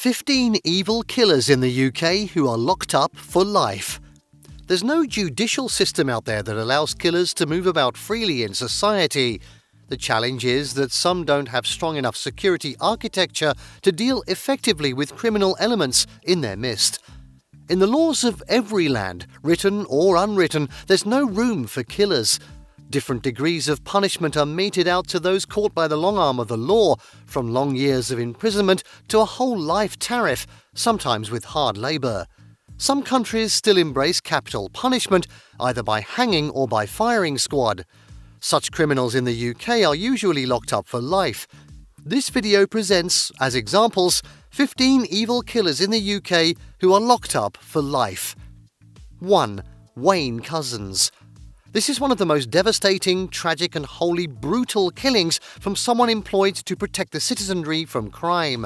15 evil killers in the UK who are locked up for life. There's no judicial system out there that allows killers to move about freely in society. The challenge is that some don't have strong enough security architecture to deal effectively with criminal elements in their midst. In the laws of every land, written or unwritten, there's no room for killers. Different degrees of punishment are meted out to those caught by the long arm of the law, from long years of imprisonment to a whole life tariff, sometimes with hard labour. Some countries still embrace capital punishment, either by hanging or by firing squad. Such criminals in the UK are usually locked up for life. This video presents, as examples, 15 evil killers in the UK who are locked up for life. 1. Wayne Couzens. This is one of the most devastating, tragic and wholly brutal killings from someone employed to protect the citizenry from crime.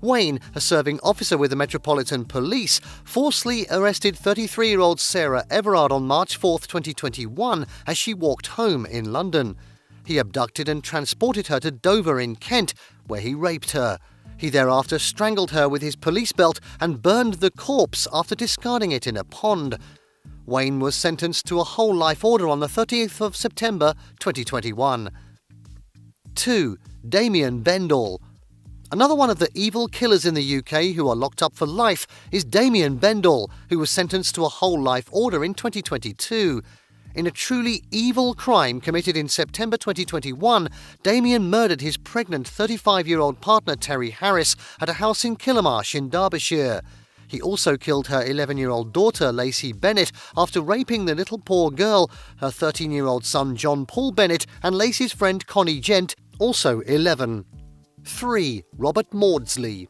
Wayne, a serving officer with the Metropolitan Police, forcibly arrested 33-year-old Sarah Everard on March 4, 2021 as she walked home in London. He abducted and transported her to Dover in Kent, where he raped her. He thereafter strangled her with his police belt and burned the corpse after discarding it in a pond. Wayne was sentenced to a whole life order on the 30th of September 2021. 2. Damian Bendall. Another one of the evil killers in the UK who are locked up for life is Damian Bendall, who was sentenced to a whole life order in 2022. In a truly evil crime committed in September 2021, Damian murdered his pregnant 35-year-old partner Terry Harris at a house in Killamarsh in Derbyshire. He also killed her 11-year-old daughter Lacey Bennett after raping the little poor girl, her 13-year-old son John Paul Bennett and Lacey's friend Connie Gent, also 11. 3. Robert Morsley.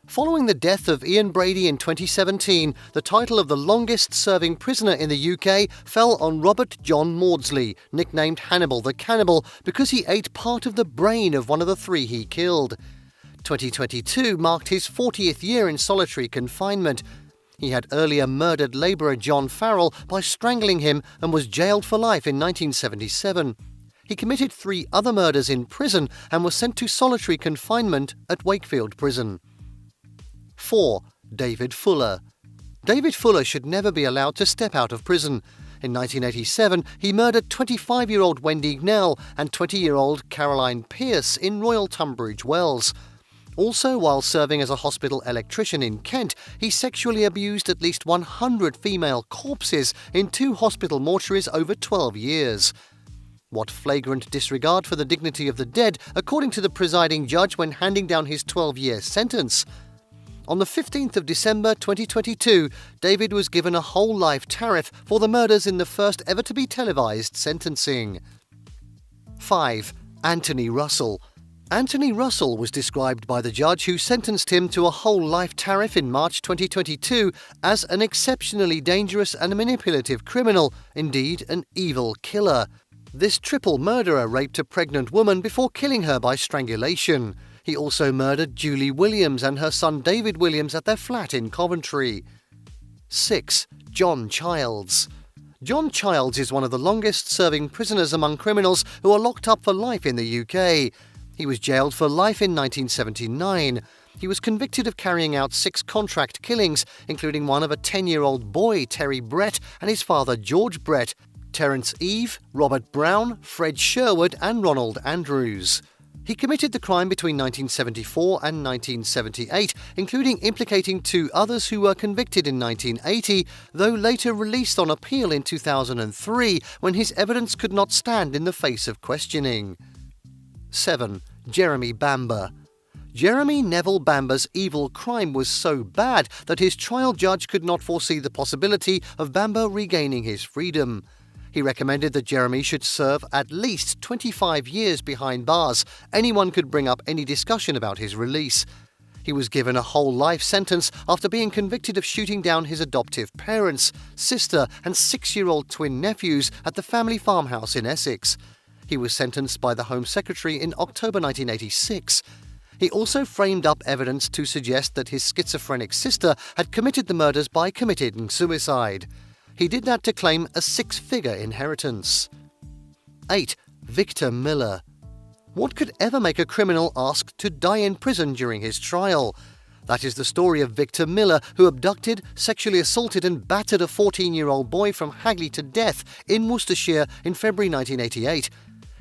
Following the death of Ian Brady in 2017, the title of the longest-serving prisoner in the UK fell on Robert John Morsley, nicknamed Hannibal the Cannibal, because he ate part of the brain of one of the three he killed. 2022 marked his 40th year in solitary confinement. He had earlier murdered labourer John Farrell by strangling him and was jailed for life in 1977. He committed 3 other murders in prison and was sent to solitary confinement at Wakefield Prison. 4. David Fuller. David Fuller should never be allowed to step out of prison. In 1987, he murdered 25-year-old Wendy Knell and 20-year-old Caroline Pearce in Royal Tunbridge Wells. Also, while serving as a hospital electrician in Kent, he sexually abused at least 100 female corpses in 2 hospital mortuaries over 12 years. What flagrant disregard for the dignity of the dead, according to the presiding judge when handing down his 12-year sentence. On the 15th of December 2022, David was given a whole life tariff for the murders in the first ever to be televised sentencing. 5. Anthony Russell. Anthony Russell was described by the judge who sentenced him to a whole life tariff in March 2022 as an exceptionally dangerous and manipulative criminal, indeed an evil killer. This triple murderer raped a pregnant woman before killing her by strangulation. He also murdered Julie Williams and her son David Williams at their flat in Coventry. 6. John Childs. John Childs is one of the longest-serving prisoners among criminals who are locked up for life in the UK. He was jailed for life in 1979. He was convicted of carrying out 6 contract killings, including one of a 10-year-old boy, Terry Brett, and his father, George Brett, Terence Eve, Robert Brown, Fred Sherwood and Ronald Andrews. He committed the crime between 1974 and 1978, including implicating 2 others who were convicted in 1980, though later released on appeal in 2003 when his evidence could not stand in the face of questioning. 7. Jeremy Bamber. Jeremy Neville Bamber's evil crime was so bad that his trial judge could not foresee the possibility of Bamber regaining his freedom. He recommended that Jeremy should serve at least 25 years behind bars. Anyone could bring up any discussion about his release. He was given a whole life sentence after being convicted of shooting down his adoptive parents, sister and 6-year-old twin nephews at the family farmhouse in Essex. He was sentenced by the Home Secretary in October 1986. He also framed up evidence to suggest that his schizophrenic sister had committed the murders by committing suicide. He did that to claim a 6-figure inheritance. 8. Victor Miller. What could ever make a criminal ask to die in prison during his trial? That is the story of Victor Miller, who abducted, sexually assaulted and battered a 14-year-old boy from Hagley to death in Worcestershire in February 1988.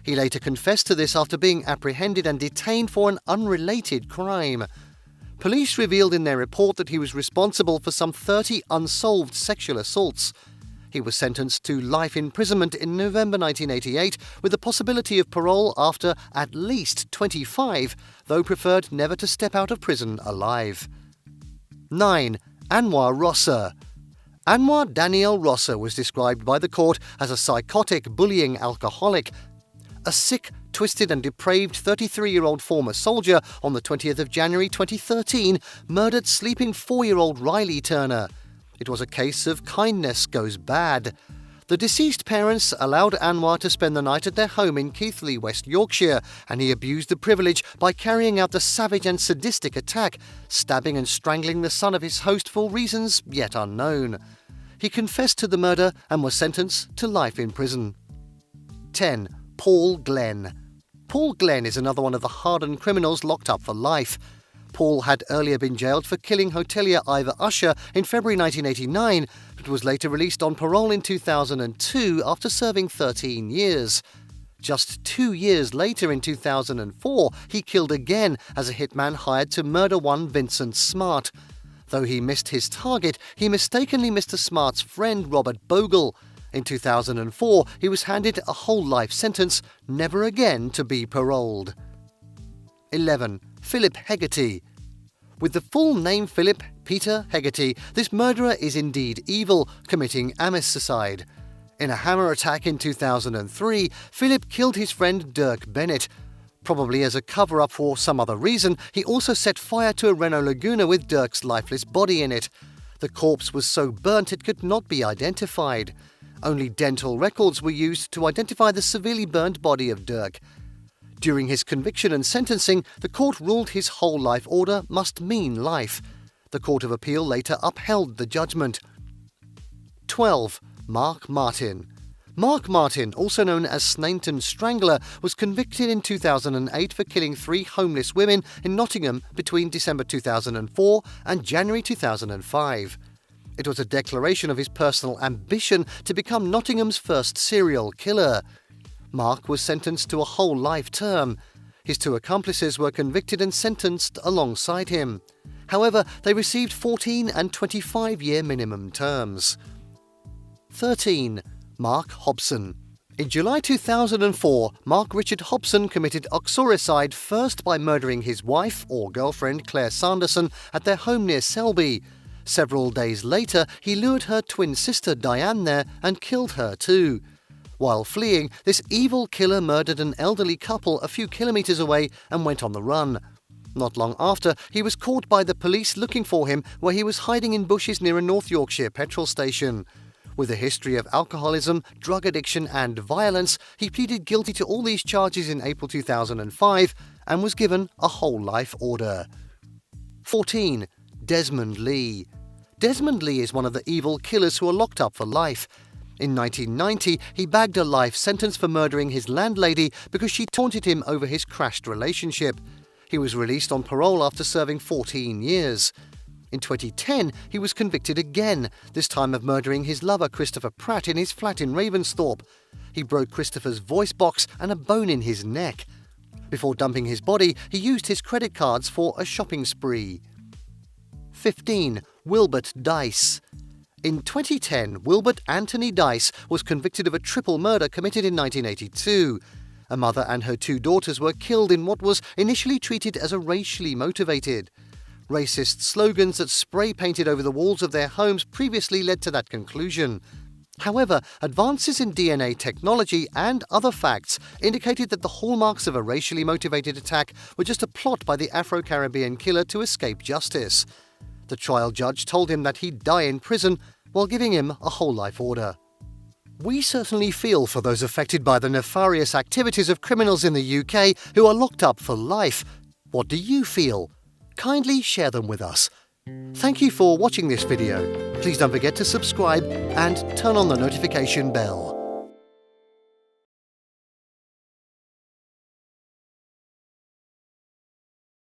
He later confessed to this after being apprehended and detained for an unrelated crime. Police revealed in their report that he was responsible for some 30 unsolved sexual assaults. He was sentenced to life imprisonment in November 1988 with the possibility of parole after at least 25, though preferred never to step out of prison alive. 9. Anoir Rossa. Anoir Daniel Rossa was described by the court as a psychotic, bullying alcoholic. A sick, twisted and depraved 33-year-old former soldier on the 20th of January 2013 murdered sleeping 4-year-old Riley Turner. It was a case of kindness goes bad. The deceased parents allowed Anoir to spend the night at their home in Keighley, West Yorkshire, and he abused the privilege by carrying out the savage and sadistic attack, stabbing and strangling the son of his host for reasons yet unknown. He confessed to the murder and was sentenced to life in prison. 10. Paul Glenn. Paul Glenn is another one of the hardened criminals locked up for life. Paul had earlier been jailed for killing hotelier Ivor Usher in February 1989, but was later released on parole in 2002 after serving 13 years. Just 2 years later, in 2004, he killed again as a hitman hired to murder one Vincent Smart. Though he missed his target, he mistakenly missed Smart's friend Robert Bogle. In 2004, he was handed a whole life sentence, never again to be paroled. 11. Philip Hegarty. With the full name Philip Peter Hegarty, this murderer is indeed evil, committing amicide. In a hammer attack in 2003, Philip killed his friend Dirk Bennett. Probably as a cover-up for some other reason, he also set fire to a Renault Laguna with Dirk's lifeless body in it. The corpse was so burnt it could not be identified. Only dental records were used to identify the severely burnt body of Dirk. During his conviction and sentencing, the court ruled his whole life order must mean life. The Court of Appeal later upheld the judgment. 12. Mark Martin. Mark Martin, also known as Snainton Strangler, was convicted in 2008 for killing 3 homeless women in Nottingham between December 2004 and January 2005. It was a declaration of his personal ambition to become Nottingham's first serial killer. Mark was sentenced to a whole life term. His 2 accomplices were convicted and sentenced alongside him. However, they received 14 and 25-year minimum terms. 13. Mark Hobson. In July 2004, Mark Richard Hobson committed uxoricide, first by murdering his wife or girlfriend Claire Sanderson at their home near Selby. Several days later, he lured her twin sister Diane there and killed her too. While fleeing, this evil killer murdered an elderly couple a few kilometres away and went on the run. Not long after, he was caught by the police looking for him where he was hiding in bushes near a North Yorkshire petrol station. With a history of alcoholism, drug addiction and violence, he pleaded guilty to all these charges in April 2005 and was given a whole life order. 14. Desmond Lee. Desmond Lee is one of the evil killers who are locked up for life. In 1990, he bagged a life sentence for murdering his landlady because she taunted him over his crashed relationship. He was released on parole after serving 14 years. In 2010, he was convicted again, this time of murdering his lover Christopher Pratt in his flat in Ravensthorpe. He broke Christopher's voice box and a bone in his neck. Before dumping his body, he used his credit cards for a shopping spree. 15. Wilbert Dice. In 2010, Wilbert Anthony Dice was convicted of a triple murder committed in 1982. A mother and her 2 daughters were killed in what was initially treated as a racially motivated. Racist slogans that spray-painted over the walls of their homes previously led to that conclusion. However, advances in DNA technology and other facts indicated that the hallmarks of a racially motivated attack were just a plot by the Afro-Caribbean killer to escape justice. The trial judge told him that he'd die in prison while giving him a whole life order. We certainly feel for those affected by the nefarious activities of criminals in the UK who are locked up for life. What do you feel? Kindly share them with us. Thank you for watching this video. Please don't forget to subscribe and turn on the notification bell.